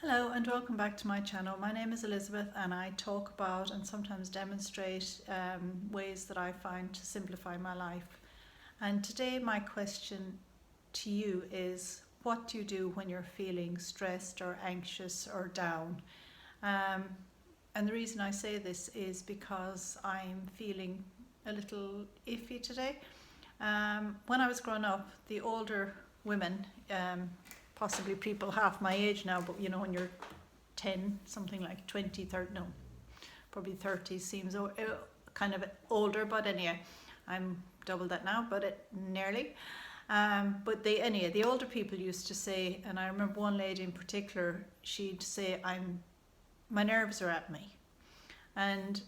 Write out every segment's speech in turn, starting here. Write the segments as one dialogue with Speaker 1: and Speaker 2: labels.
Speaker 1: Hello and welcome back to my channel. My name is Elizabeth and I talk about and sometimes demonstrate ways that I find to simplify my life. And today my question to you is, what do you do when you're feeling stressed or anxious or down? And the reason I say this is because I'm feeling a little iffy today. When I was growing up, the older women, possibly people half my age now, but when you're 10, something like 20, 30, no, probably 30 seems kind of older, but anyway, I'm double that now, but nearly. But the older people used to say, and I remember one lady in particular, she'd say, my nerves are at me. And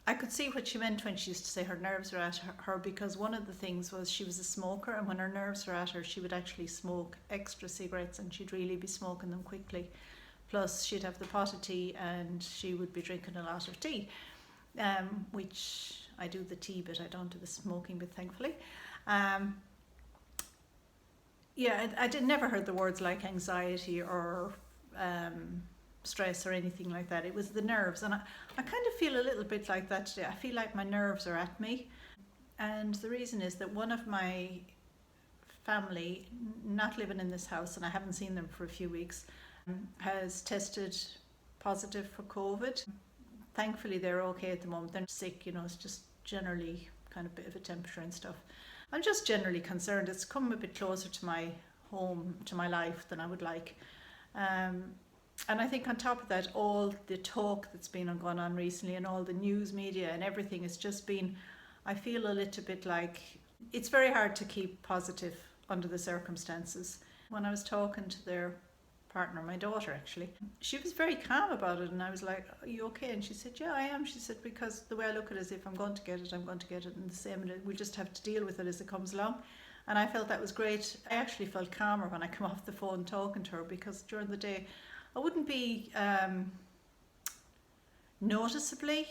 Speaker 1: I could see what she meant when she used to say her nerves are at her, because one of the things was she was a smoker, and when her nerves were at her, she would actually smoke extra cigarettes and she'd really be smoking them quickly. Plus she'd have the pot of tea and she would be drinking a lot of tea, which I do the tea bit, I don't do the smoking bit, thankfully. I never heard the words like anxiety or stress or anything like that. It was the nerves, and I kind of feel a little bit like that today. I feel like my nerves are at me, and the reason is that one of my family, not living in this house, and I haven't seen them for a few weeks, has tested positive for COVID. Thankfully they're okay at the moment. They're sick, it's just generally kind of a bit of a temperature and stuff. I'm just generally concerned. It's come a bit closer to my home, to my life, than I would like. And I think on top of that, all the talk that's been going on recently and all the news media and everything has just been, I feel a little bit like it's very hard to keep positive under the circumstances. When I was talking to their partner, my daughter actually, she was very calm about it, and I was like, are you okay? And she said, yeah, I am. She said, because the way I look at it is, if I'm going to get it, I'm going to get it, and the same, and we just have to deal with it as it comes along. And I felt that was great. I actually felt calmer when I come off the phone talking to her, because during the day I wouldn't be noticeably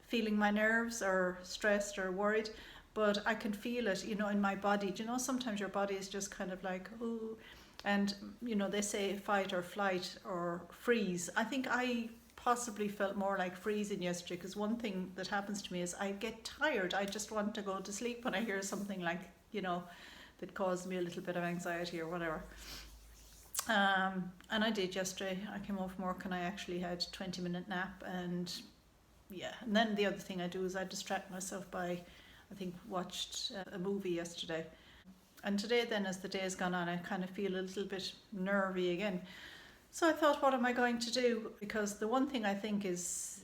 Speaker 1: feeling my nerves or stressed or worried, but I can feel it, in my body. Sometimes your body is just kind of like, oh, and they say fight or flight or freeze. I think I possibly felt more like freezing yesterday, because one thing that happens to me is I get tired. I just want to go to sleep when I hear something like, that caused me a little bit of anxiety or whatever. And I did yesterday. I came home from work and I actually had a 20-minute nap, and then the other thing I do is I distract myself by, I think, watched a movie yesterday. And today then, as the day has gone on, I kind of feel a little bit nervy again. So I thought, what am I going to do? Because the one thing I think is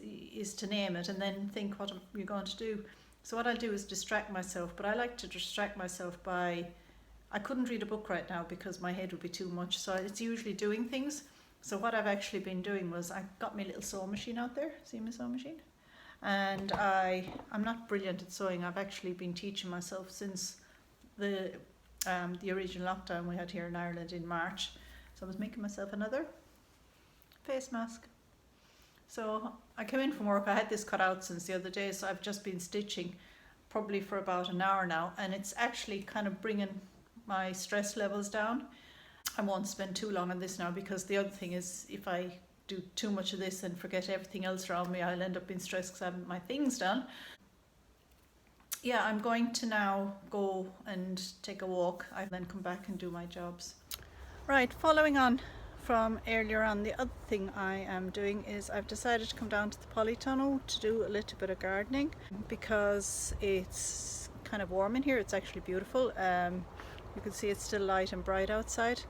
Speaker 1: to name it and then think, what are you going to do? So what I'll do is distract myself, but I like to distract myself by, I couldn't read a book right now because my head would be too much, so it's usually doing things. So what I've actually been doing was, I got my little sewing machine out there, see my sewing machine? And I'm not brilliant at sewing. I've actually been teaching myself since the original lockdown we had here in Ireland in March. So I was making myself another face mask. So I came in from work, I had this cut out since the other day, so I've just been stitching probably for about an hour now, and it's actually kind of bringing my stress levels down. I won't spend too long on this now, because the other thing is, if I do too much of this and forget everything else around me, I'll end up being stressed because I haven't my things done. I'm going to now go and take a walk. I then come back and do my jobs. Right, following on from earlier on, the other thing I am doing is I've decided to come down to the polytunnel to do a little bit of gardening, because it's kind of warm in here. It's actually beautiful. You can see it's still light and bright outside,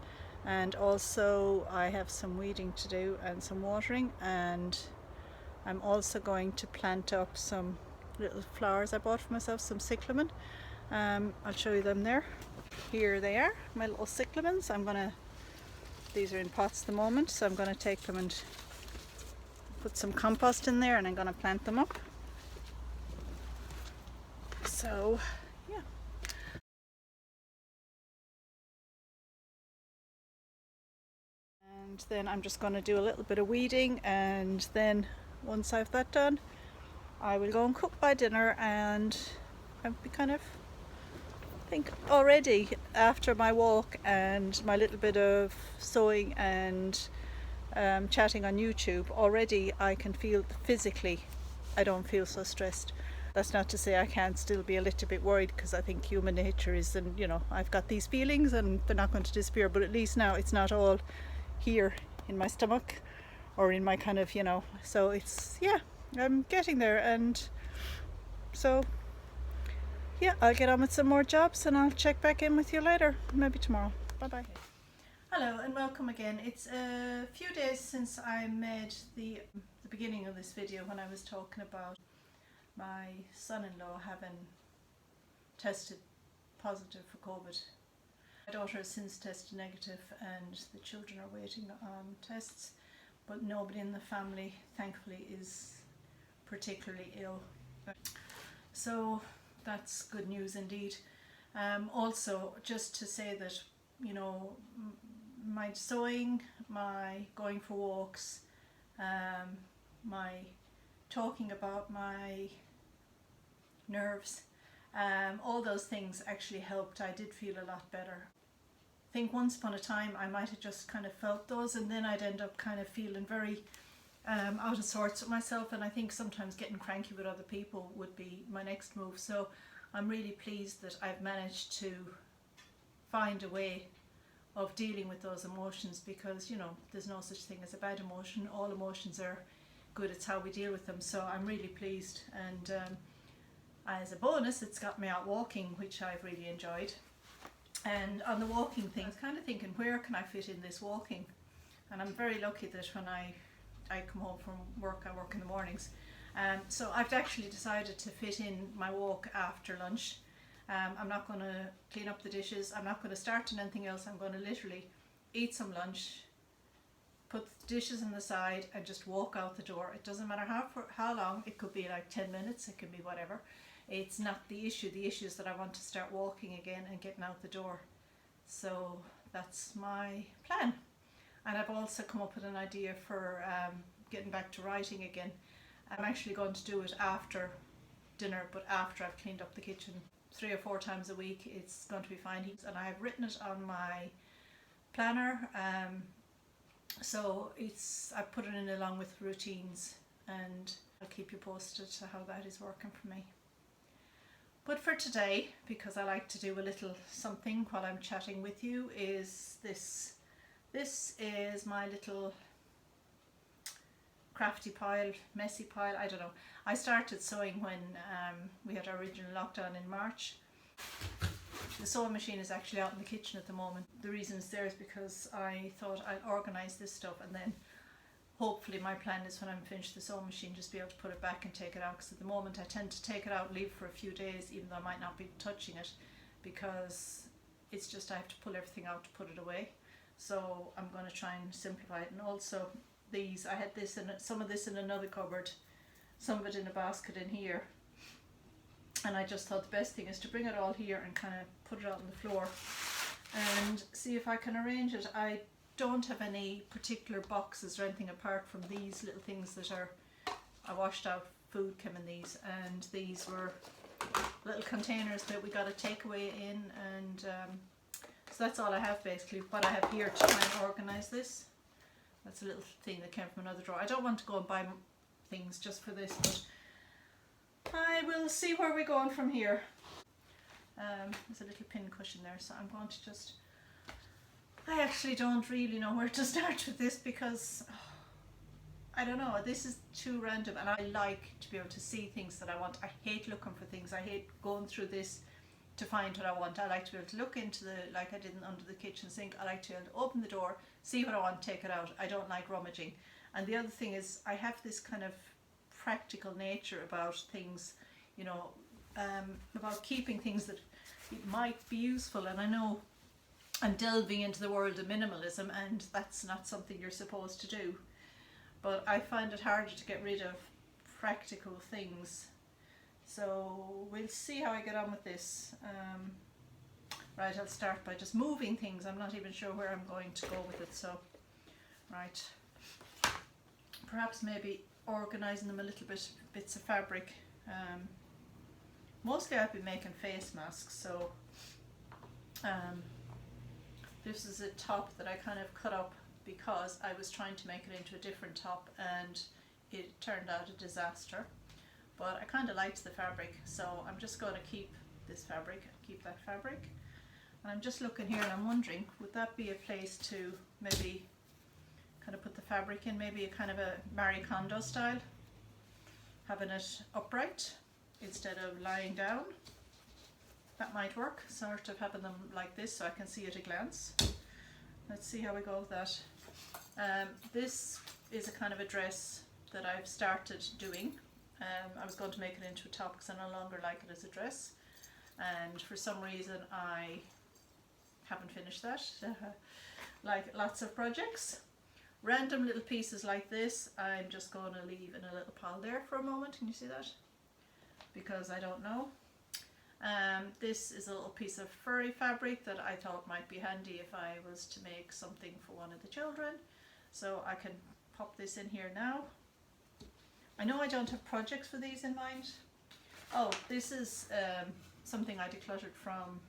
Speaker 1: and also I have some weeding to do and some watering, and I'm also going to plant up some little flowers I bought for myself, some cyclamen. I'll show you them there. Here they are, my little cyclamens. These are in pots at the moment, so I'm going to take them and put some compost in there, and I'm going to plant them up. So and then I'm just going to do a little bit of weeding, and then once I've that done, I will go and cook my dinner, and I'll be kind of I think already after my walk and my little bit of sewing and chatting on YouTube, already I can feel physically I don't feel so stressed. That's not to say I can't still be a little bit worried, because I think human nature is, and I've got these feelings and they're not going to disappear, but at least now it's not all here in my stomach or in my kind of, so it's, yeah, I'm getting there. And so, yeah, I'll get on with some more jobs and I'll check back in with you later, maybe tomorrow. Bye bye. Hello and welcome again. It's a few days since I made the beginning of this video, when I was talking about my son-in-law having tested positive for COVID. My daughter has since tested negative and the children are waiting on tests, but nobody in the family thankfully is particularly ill. So that's good news indeed. Also, just to say that, my sewing, my going for walks, my talking about my nerves, all those things actually helped. I did feel a lot better. I think once upon a time I might have just kind of felt those, and then I'd end up kind of feeling very out of sorts with myself, and I think sometimes getting cranky with other people would be my next move. So I'm really pleased that I've managed to find a way of dealing with those emotions, because there's no such thing as a bad emotion. All emotions are good, it's how we deal with them. So I'm really pleased, and as a bonus it's got me out walking, which I've really enjoyed. And on the walking thing, I was kind of thinking, where can I fit in this walking? And I'm very lucky that when I come home from work, I work in the mornings, so I've actually decided to fit in my walk after lunch. I'm not going to clean up the dishes, I'm not going to start on anything else. I'm going to literally eat some lunch, put the dishes on the side and just walk out the door. It doesn't matter how long, it could be like 10 minutes, it could be whatever. It's not the issue. The issue is that I want to start walking again and getting out the door. So that's my plan. And I've also come up with an idea for getting back to writing again. I'm actually going to do it after dinner, but after I've cleaned up the kitchen. 3 or 4 times a week, it's going to be fine. And I have written it on my planner, so I put it in along with routines, and I'll keep you posted to how that is working for me. But for today, because I like to do a little something while I'm chatting with you, is this. This is my little crafty pile, messy pile, I don't know. I started sewing when we had our original lockdown in March. The sewing machine is actually out in the kitchen at the moment. The reason it's there is because I thought I'd organise this stuff, and then hopefully my plan is when I'm finished the sewing machine, just be able to put it back and take it out, because at the moment I tend to take it out and leave for a few days, even though I might not be touching it, because it's just I have to pull everything out to put it away. So I'm going to try and simplify it. And also these, I had this and some of this in another cupboard, some of it in a basket in here, and I just thought the best thing is to bring it all here and kind of put it out on the floor and see if I can arrange it. I don't have any particular boxes or anything apart from these little things that are, I washed out food came in these, and these were little containers that we got a takeaway in, and so that's all I have basically. What I have here to try and organise this, that's a little thing that came from another drawer. I don't want to go and buy things just for this, but I will see where we're going from here. There's a little pin cushion there, so I'm going to just, I actually don't really know where to start with this, because I don't know, this is too random, and I like to be able to see things that I want. I hate looking for things. I hate going through this to find what I want. I like to be able to look into like I did under the kitchen sink, I like to be able to open the door, see what I want, take it out. I don't like rummaging. And the other thing is, I have this kind of practical nature about things, about keeping things that might be useful. And I know I'm delving into the world of minimalism, and that's not something you're supposed to do. But I find it harder to get rid of practical things. So we'll see how I get on with this. Right, I'll start by just moving things. I'm not even sure where I'm going to go with it. So, right, perhaps maybe organising them a little bit, bits of fabric. Mostly I've been making face masks, so Um, this is a top that I kind of cut up because I was trying to make it into a different top and it turned out a disaster. But I kind of liked the fabric, so I'm just going to keep this fabric, keep that fabric. And I'm just looking here and I'm wondering, would that be a place to maybe kind of put the fabric in, maybe a kind of a Marie Kondo style, having it upright instead of lying down. That might work, sort of having them like this so I can see at a glance. Let's see how we go with that. This is a kind of a dress that I've started doing. I was going to make it into a top because I no longer like it as a dress, and for some reason I haven't finished that. Like lots of projects, random little pieces like this I'm just going to leave in a little pile there for a moment. Can you see that? Because I don't know. This is a little piece of furry fabric that I thought might be handy if I was to make something for one of the children, so I can pop this in here now. I know I don't have projects for these in mind. Oh, this is something I decluttered from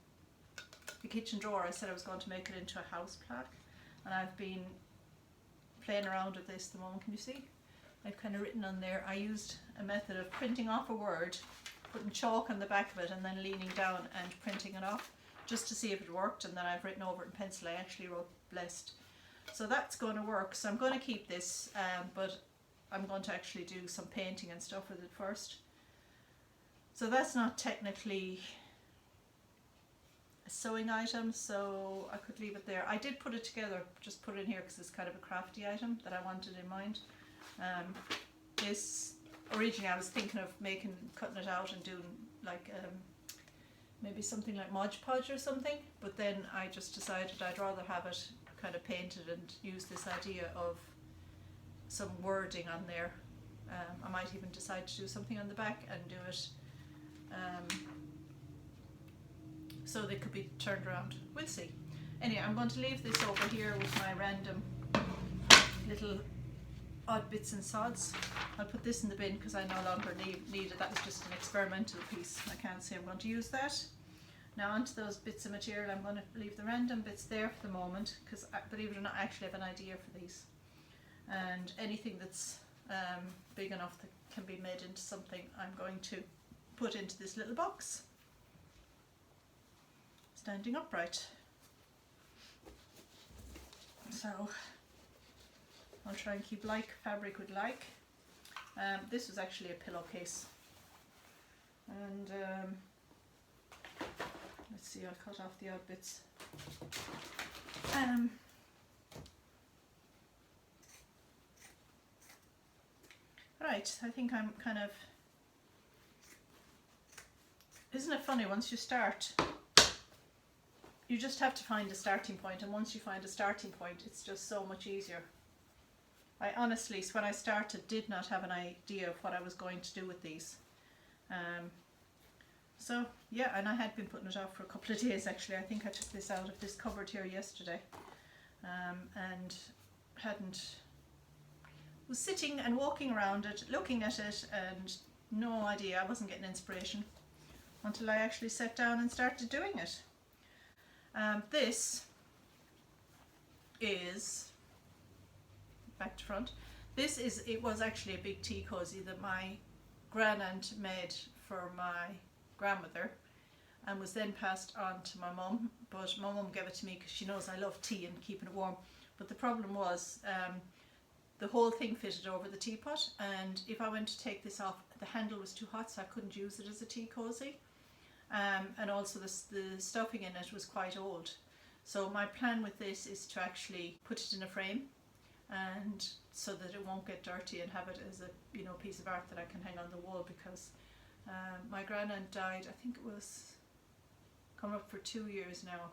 Speaker 1: the kitchen drawer. I said I was going to make it into a house plaque, and I've been playing around with this at the moment. Can you see? I've kind of written on there, I used a method of printing off a word, putting chalk on the back of it and then leaning down and printing it off just to see if it worked, and then I've written over it in pencil. I actually wrote blessed. So that's going to work. So I'm going to keep this, but I'm going to actually do some painting and stuff with it first. So that's not technically a sewing item, so I could leave it there. I did put it together, just put it in here because it's kind of a crafty item that I wanted in mind. This originally I was thinking of cutting it out and doing like maybe something like Mod Podge or something, but then I just decided I'd rather have it kind of painted and use this idea of some wording on there. I might even decide to do something on the back and do it so they could be turned around. We'll see. Anyway, I'm going to leave this over here with my random little odd bits and sods. I'll put this in the bin because I no longer need it. That was just an experimental piece. I can't say I'm going to use that. Now onto those bits of material. I'm going to leave the random bits there for the moment because, believe it or not, I actually have an idea for these. And anything that's big enough that can be made into something, I'm going to put into this little box, standing upright. So I'll try and keep like fabric with like. This was actually a pillowcase, and let's see, I'll cut off the odd bits. Right, I think I'm kind of, isn't it funny, once you start, you just have to find a starting point, and once you find a starting point, it's just so much easier. I honestly, when I started, did not have an idea of what I was going to do with these. So yeah, and I had been putting it off for a couple of days actually. I think I took this out of this cupboard here yesterday, and was sitting and walking around it, looking at it, and no idea, I wasn't getting inspiration until I actually sat down and started doing it. This is, back to front, it was actually a big tea cosy that my grandaunt made for my grandmother and was then passed on to my mum, but my mum gave it to me because she knows I love tea and keeping it warm. But the problem was the whole thing fitted over the teapot, and if I went to take this off, the handle was too hot, so I couldn't use it as a tea cosy. And also the stuffing in it was quite old. So my plan with this is to actually put it in a frame, and so that it won't get dirty, and have it as a piece of art that I can hang on the wall, because my grandaunt died, I think it was coming up for 2 years now.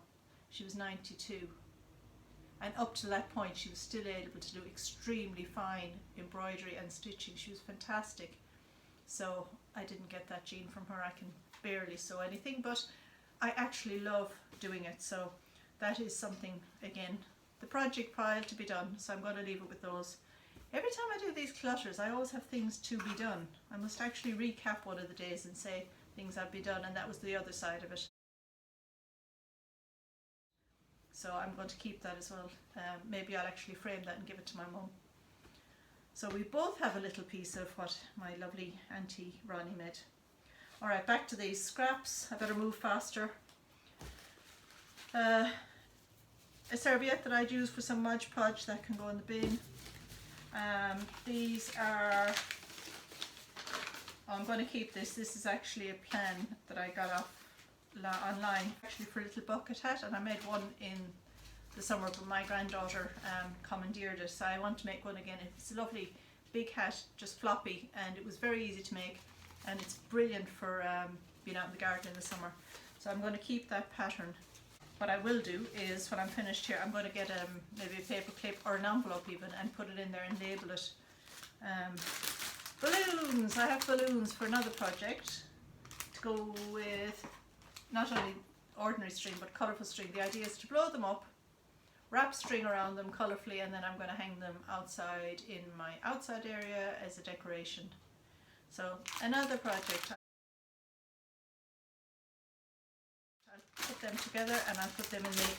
Speaker 1: She was 92, and up to that point she was still able to do extremely fine embroidery and stitching. She was fantastic. So I didn't get that gene from her. I can barely sew anything, but I actually love doing it. So that is something, again, the project pile to be done. So I'm going to leave it with those. Every time I do these clutters, I always have things to be done. I must actually recap one of the days and say things have been done, and that was the other side of it. So I'm going to keep that as well. Maybe I'll actually frame that and give it to my mum. So we both have a little piece of what my lovely Auntie Ronnie made. Alright, back to these scraps. I better move faster. A serviette that I'd use for some Mod Podge, that can go in the bin. These are, I'm going to keep this. This is actually a plan that I got off online, actually, for a little bucket hat, and I made one in the summer, but my granddaughter commandeered it, so I want to make one again. It's a lovely big hat, just floppy, and it was very easy to make, and it's brilliant for being out in the garden in the summer. So I'm going to keep that pattern. What I will do is, when I'm finished here, I'm going to get maybe a paper clip or an envelope even, and put it in there and label it. Balloons! I have balloons for another project to go with not only ordinary string but colourful string. The idea is to blow them up, wrap string around them colourfully, and then I'm going to hang them outside in my outside area as a decoration. So another project. I'll put them together and I'll put them in the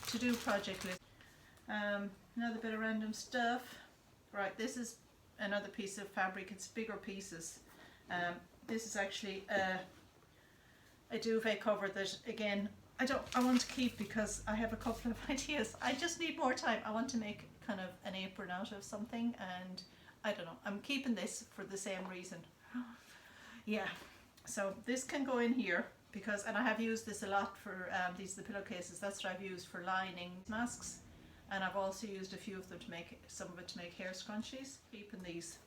Speaker 1: to-do project list. Another bit of random stuff. Right, this is another piece of fabric. It's bigger pieces. This is actually a duvet cover that, again, I want to keep because I have a couple of ideas. I just need more time. I want to make kind of an apron out of something, and I don't know. I'm keeping this for the same reason. Yeah, so this can go in here because, and I have used this a lot for these are the pillowcases. That's what I've used for lining masks, and I've also used a few of them to make some of it to make hair scrunchies. Keeping these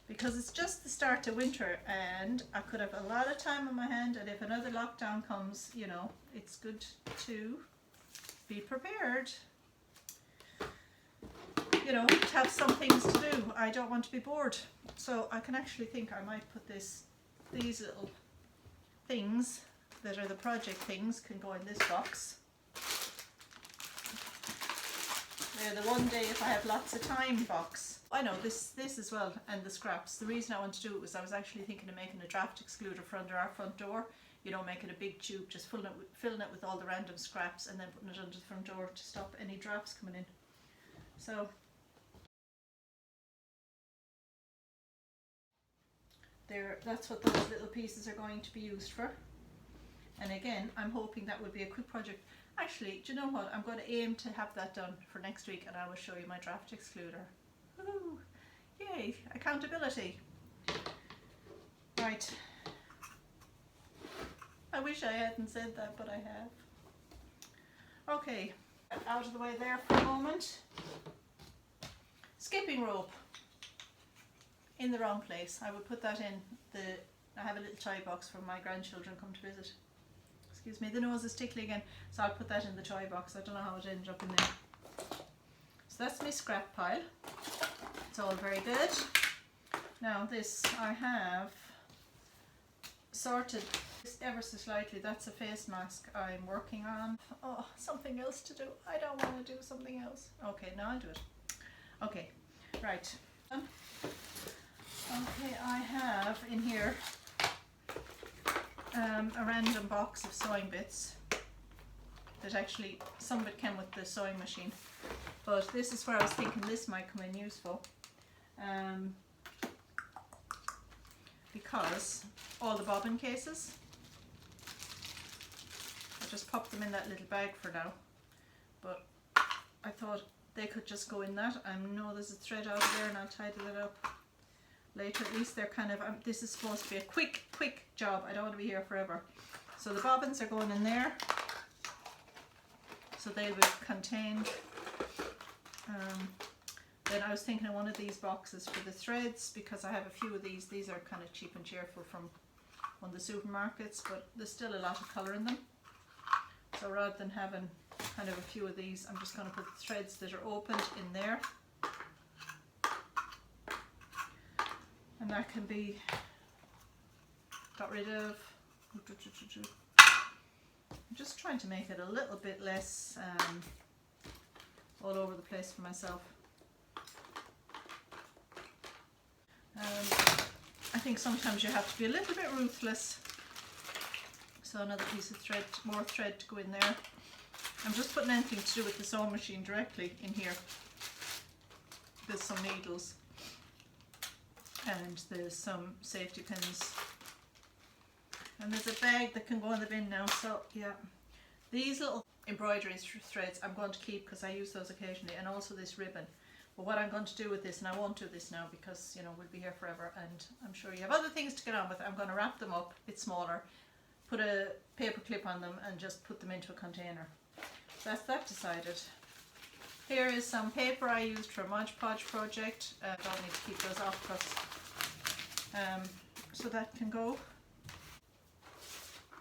Speaker 1: because it's just the start of winter and I could have a lot of time on my hand, and if another lockdown comes, you know, it's good to be prepared, you know, to have some things to do. I don't want to be bored, so I can actually think I might put these little things that are the project things can go in this box. They're the one day if I have lots of time box. I know this as well, and the scraps. The reason I want to do it was I was actually thinking of making a draft excluder for under our front door. You know, making a big tube, just filling it with all the random scraps, and then putting it under the front door to stop any drafts coming in. So that's what those little pieces are going to be used for. And again, I'm hoping that will be a quick project. Actually, do you know what? I'm going to aim to have that done for next week, and I will show you my draft excluder. Woohoo! Yay! Accountability! Right. I wish I hadn't said that, but I have. Okay, out of the way there for a moment. Skipping rope. In the wrong place. I would put that in I have a little toy box for my grandchildren come to visit. Excuse me, the nose is tickly again, so I'll put that in the toy box. I don't know how it ended up in there. So that's my scrap pile. It's all very good. Now this I have sorted ever so slightly. That's a face mask I'm working on. Oh, something else to do. I don't want to do something else. Okay, now I'll do it. Okay, right. Okay, I have in here a random box of sewing bits that actually, some of it came with the sewing machine, but this is where I was thinking this might come in useful, because all the bobbin cases, I just popped them in that little bag for now, but I thought they could just go in that. I know there's a thread out of there and I'll tidy that up later. At least they're kind of, this is supposed to be a quick job. I don't want to be here forever. So the bobbins are going in there. So they will contain, then I was thinking of one of these boxes for the threads, because I have a few of these. These are kind of cheap and cheerful from one of the supermarkets, but there's still a lot of colour in them. So rather than having kind of a few of these, I'm just going to put the threads that are opened in there. And that can be got rid of. I'm just trying to make it a little bit less all over the place for myself. I think sometimes you have to be a little bit ruthless. So another piece of thread, more thread to go in there. I'm just putting anything to do with the sewing machine directly in here. There's some needles and there's some safety pins. And there's a bag that can go in the bin now, so yeah. These little embroidery threads I'm going to keep because I use those occasionally, and also this ribbon. But what I'm going to do with this, and I won't do this now because, you know, we'll be here forever and I'm sure you have other things to get on with, I'm going to wrap them up a bit smaller, put a paper clip on them and just put them into a container. So that's that decided. Here is some paper I used for a Mod Podge project. I don't need to keep those off because, so that can go.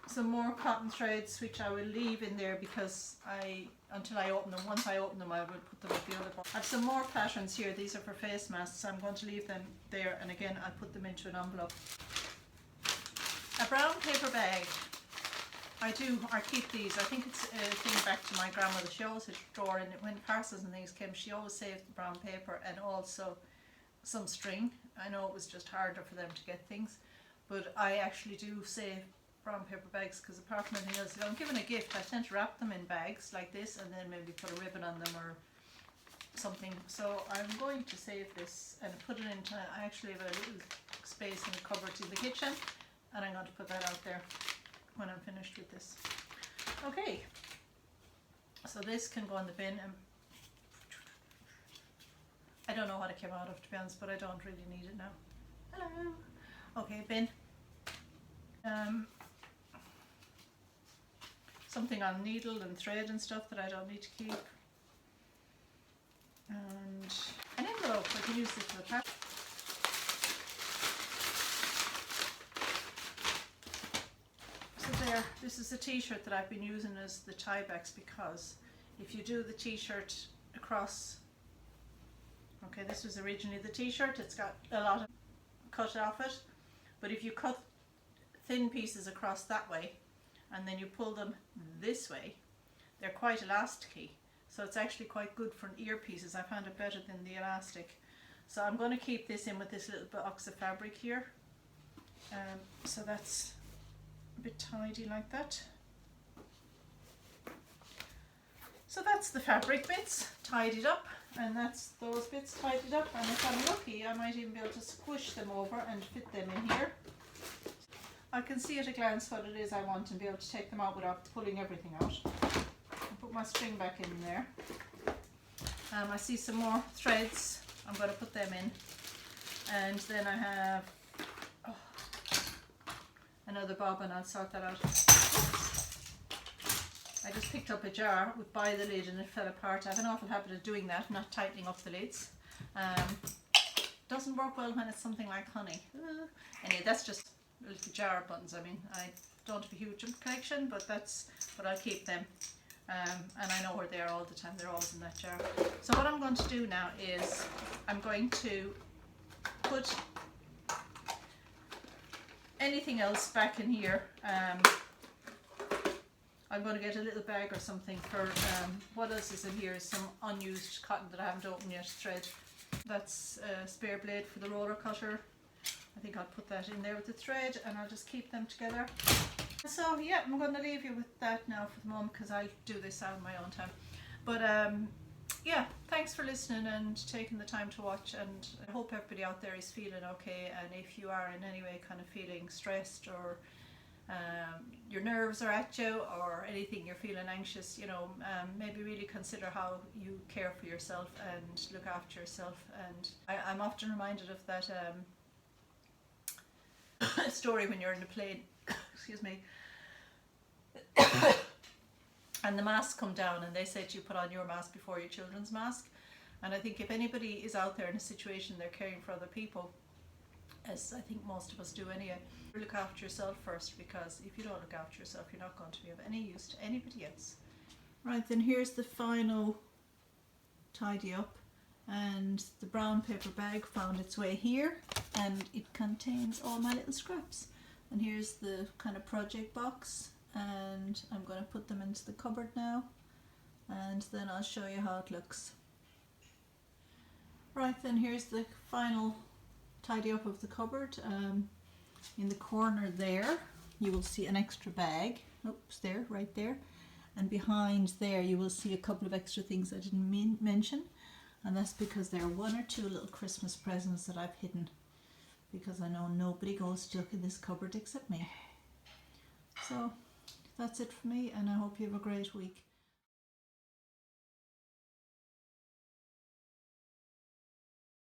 Speaker 1: Some more cotton threads which I will leave in there because until I open them, once I open them I will put them with the other box. I have some more patterns here. These are for face masks. I'm going to leave them there, and again I'll put them into an envelope. A brown paper bag. I keep these. I think it's a thing back to my grandmother. She always had a drawer, and when parcels and things came she always saved the brown paper and also some string. I know it was just harder for them to get things, but I actually do save brown paper bags because apart from anything else, if I'm given a gift I tend to wrap them in bags like this and then maybe put a ribbon on them or something. So I'm going to save this and put it into, I actually have a little space in the cupboard in the kitchen, and I'm going to put that out there when I'm finished with this. Okay, so this can go in the bin, and I don't know what it came out of, to be honest, but I don't really need it now. Hello. Okay, bin. Something on needle and thread and stuff that I don't need to keep. And an envelope. I can use this for the pack. So there, this is a t-shirt that I've been using as the tie backs, because if you do the t-shirt across, okay, this was originally the t-shirt, it's got a lot of cut off it, but if you cut thin pieces across that way and then you pull them this way, they're quite elasticy, so it's actually quite good for earpieces. I found it better than the elastic. So I'm going to keep this in with this little box of fabric here, so that's a bit tidy like that. So that's the fabric bits tidied up, and that's those bits tidied up, and if I'm lucky I might even be able to squish them over and fit them in here. I can see at a glance what it is I want and be able to take them out without pulling everything out. I'll put my string back in there. I see some more threads. I'm going to put them in. And then I have another bobbin. I'll sort that out. I just picked up a jar by the lid and it fell apart. I have an awful habit of doing that, not tightening up the lids. Doesn't work well when it's something like honey. Anyway, that's just a little jar of buttons. I mean, I don't have a huge collection, but I'll keep them. And I know where they are all the time. They're always in that jar. So what I'm going to do now is I'm going to put anything else back in here. I'm going to get a little bag or something for what else is in here is some unused cotton that I haven't opened yet, thread. That's a spare blade for the roller cutter. I think I'll put that in there with the thread, and I'll just keep them together. So yeah, I'm going to leave you with that now for the moment because I'll do this out in my own time. But yeah, thanks for listening and taking the time to watch, and I hope everybody out there is feeling okay. And if you are in any way kind of feeling stressed, or your nerves are at you, or anything, you're feeling anxious, you know, maybe really consider how you care for yourself and look after yourself. And I'm often reminded of that story when you're in a plane, excuse me, and the masks come down and they say to you, put on your mask before your children's mask. And I think if anybody is out there in a situation they're caring for other people, as I think most of us do anyway, look after yourself first, because if you don't look after yourself you're not going to be of any use to anybody else. Right, then here's the final tidy up, and the brown paper bag found its way here, and it contains all my little scraps. And here's the kind of project box, and I'm going to put them into the cupboard now, and then I'll show you how it looks. Right, then here's the final tidy up of the cupboard. In the corner there you will see an extra bag. Oops, there, right there. And behind there you will see a couple of extra things I didn't mention, and that's because there are 1 or 2 little Christmas presents that I've hidden, because I know nobody goes to look in this cupboard except me. So that's it for me, and I hope you have a great week.